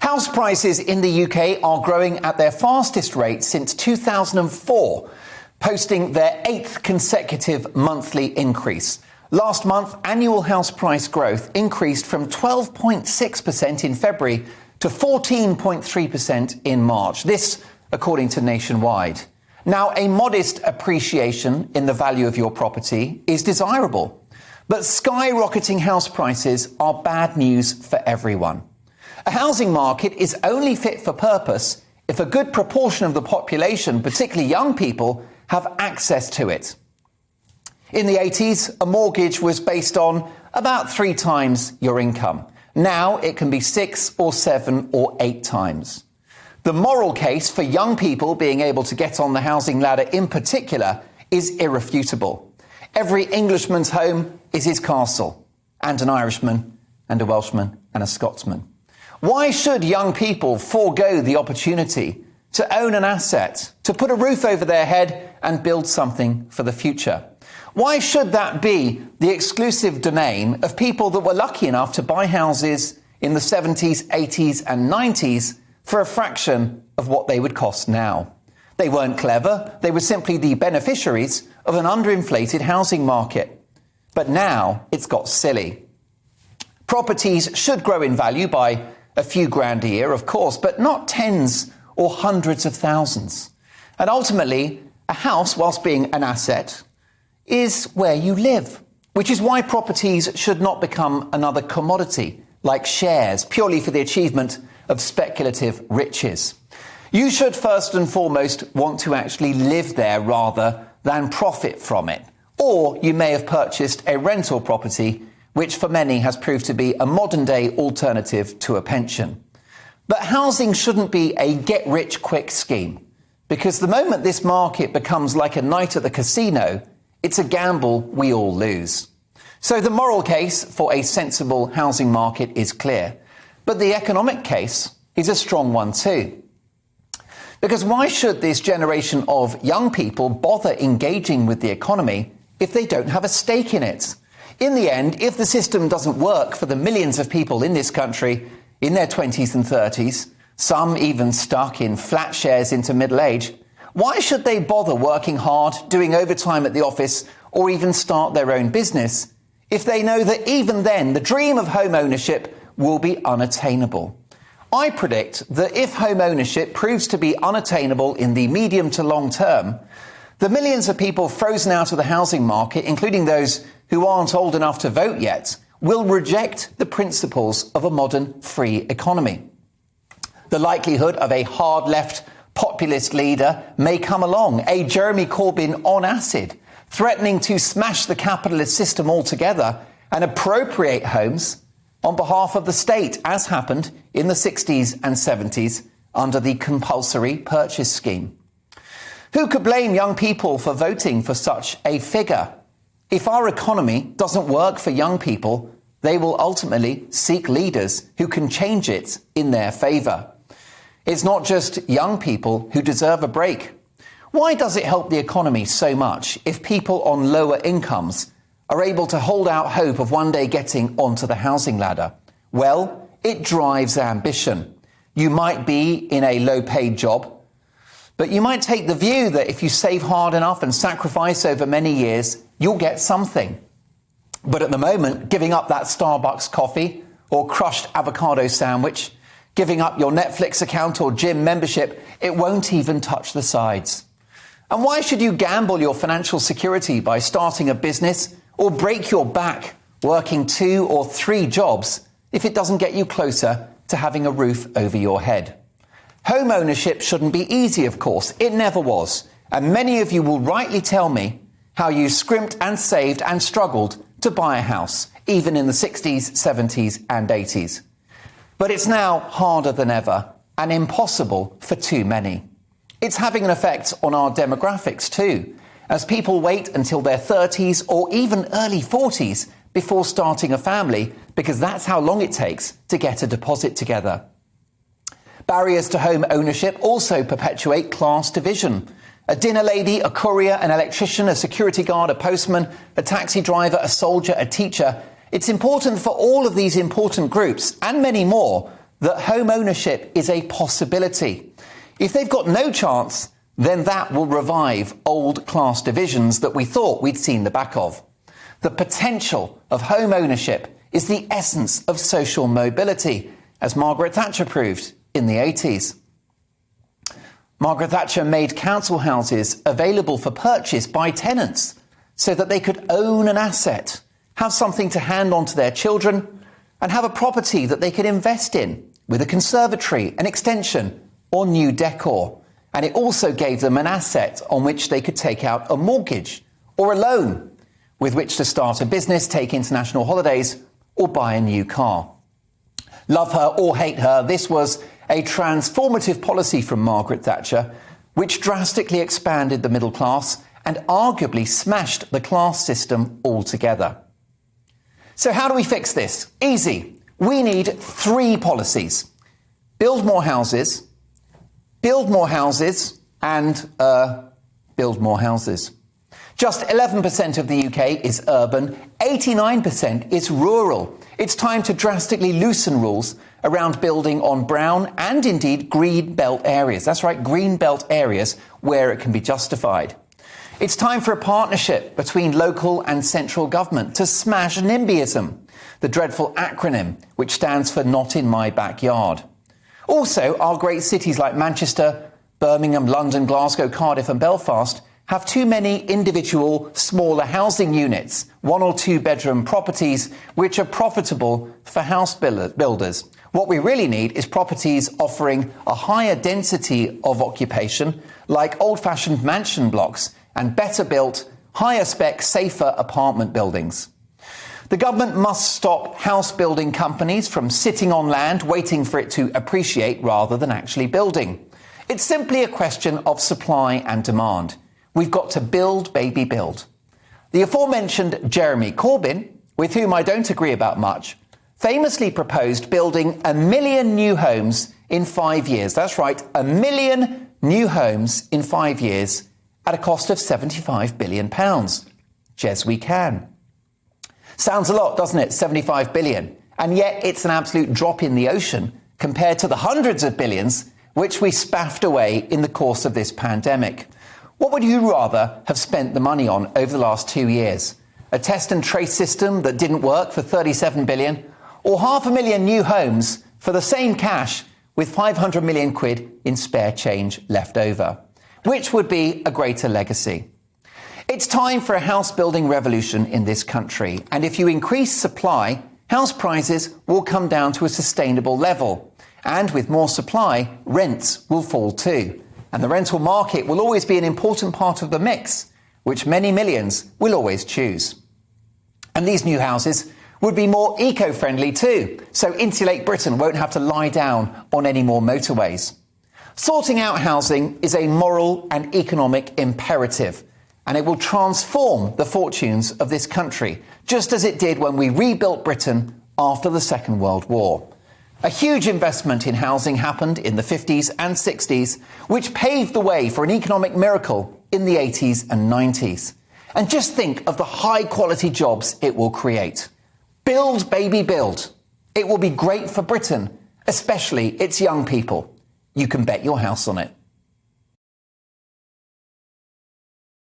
House prices in the UK are growing at their fastest rate since 2004, posting their 8th consecutive monthly increase. Last month, annual house price growth increased from 12.6% in February to 14.3% in March. This, according to Nationwide. Now, a modest appreciation in the value of your property is desirable, but skyrocketing house prices are bad news for everyone. A housing market is only fit for purpose if a good proportion of the population, particularly young people, have access to it. In the 80s, a mortgage was based on about 3 times your income. Now it can be 6 or 7 or 8 times. The moral case for young people being able to get on the housing ladder in particular is irrefutable. Every Englishman's home is his castle, and an Irishman, and a Welshman, and a Scotsman. Why should young people forego the opportunity to own an asset, to put a roof over their head and build something for the future? Why should that be the exclusive domain of people that were lucky enough to buy houses in the 70s, 80s and 90s for a fraction of what they would cost now? They weren't clever. They were simply the beneficiaries of an underinflated housing market. But now it's got silly. Properties should grow in value by a few grand a year, of course, but not tens or hundreds of thousands. And ultimately, a house, whilst being an asset, is where you live, which is why properties should not become another commodity like shares, purely for the achievement of speculative riches. You should first and foremost want to actually live there rather than profit from it. Or you may have purchased a rental property, which for many has proved to be a modern-day alternative to a pension. But housing shouldn't be a get-rich-quick scheme, because the moment this market becomes like a night at the casino, it's a gamble we all lose. So the moral case for a sensible housing market is clear, but the economic case is a strong one too. Because why should this generation of young people bother engaging with the economy if they don't have a stake in it? In the end, if the system doesn't work for the millions of people in this country in their 20s and 30s, some even stuck in flat shares into middle age, why should they bother working hard, doing overtime at the office, or even start their own business if they know that even then the dream of home ownership will be unattainable? I predict that if home ownership proves to be unattainable in the medium to long term, the millions of people frozen out of the housing market, including those who aren't old enough to vote yet, will reject the principles of a modern free economy. The likelihood of a hard-left populist leader may come along, a Jeremy Corbyn on acid, threatening to smash the capitalist system altogether and appropriate homes on behalf of the state, as happened in the 60s and 70s under the compulsory purchase scheme. Who could blame young people for voting for such a figure? If our economy doesn't work for young people, they will ultimately seek leaders who can change it in their favour. It's not just young people who deserve a break. Why does it help the economy so much if people on lower incomes are able to hold out hope of one day getting onto the housing ladder? Well, it drives ambition. You might be in a low-paid job, but you might take the view that if you save hard enough and sacrifice over many years, you'll get something. But at the moment, giving up that Starbucks coffee or crushed avocado sandwich, giving up your Netflix account or gym membership, it won't even touch the sides. And why should you gamble your financial security by starting a business or break your back working 2 or 3 jobs if it doesn't get you closer to having a roof over your head? Home ownership shouldn't be easy, of course. It never was. And many of you will rightly tell me how you scrimped and saved and struggled to buy a house, even in the 60s, 70s and 80s. But it's now harder than ever and impossible for too many. It's having an effect on our demographics too, as people wait until their 30s or even early 40s before starting a family, because that's how long it takes to get a deposit together. Barriers to home ownership also perpetuate class division. A dinner lady, a courier, an electrician, a security guard, a postman, a taxi driver, a soldier, a teacher. It's important for all of these important groups, and many more, that home ownership is a possibility. If they've got no chance, then that will revive old class divisions that we thought we'd seen the back of. The potential of home ownership is the essence of social mobility, as Margaret Thatcher proved in the 80s. Margaret Thatcher made council houses available for purchase by tenants so that they could own an asset, have something to hand on to their children, and have a property that they could invest in with a conservatory, an extension, or new decor. And it also gave them an asset on which they could take out a mortgage or a loan with which to start a business, take international holidays, or buy a new car. Love her or hate her, this was a transformative policy from Margaret Thatcher, which drastically expanded the middle class and arguably smashed the class system altogether. So how do we fix this? Easy. We need 3 policies. Build more houses, and build more houses. Just 11% of the UK is urban, 89% is rural. It's time to drastically loosen rules around building on brown and indeed green belt areas. That's right, green belt areas where it can be justified. It's time for a partnership between local and central government to smash NIMBYism, the dreadful acronym which stands for Not in My Backyard. Also, our great cities like Manchester, Birmingham, London, Glasgow, Cardiff and Belfast have too many individual smaller housing units, 1 or 2 bedroom properties, which are profitable for house builders. What we really need is properties offering a higher density of occupation, like old-fashioned mansion blocks, and better built, higher spec, safer apartment buildings. The government must stop house building companies from sitting on land waiting for it to appreciate rather than actually building. It's simply a question of supply and demand. We've got to build, baby, build. The aforementioned Jeremy Corbyn, with whom I don't agree about much, famously proposed building 1 million new homes in 5 years. That's right, 1 million new homes in 5 years at a cost of £75 billion. Yes, we can. Sounds a lot, doesn't it? 75 billion. And yet it's an absolute drop in the ocean compared to the hundreds of billions which we spaffed away in the course of this pandemic. What would you rather have spent the money on over the last 2 years? A test and trace system that didn't work for 37 billion, or 500,000 new homes for the same cash with 500 million quid in spare change left over? Which would be a greater legacy? It's time for a house building revolution in this country. And if you increase supply, house prices will come down to a sustainable level. And with more supply, rents will fall too. And the rental market will always be an important part of the mix, which many millions will always choose. And these new houses would be more eco-friendly too, so Insulate Britain won't have to lie down on any more motorways. Sorting out housing is a moral and economic imperative, and it will transform the fortunes of this country, just as it did when we rebuilt Britain after the Second World War. A huge investment in housing happened in the 50s and 60s, which paved the way for an economic miracle in the 80s and 90s. And just think of the high-quality jobs it will create. Build, baby, build. It will be great for Britain, especially its young people. You can bet your house on it.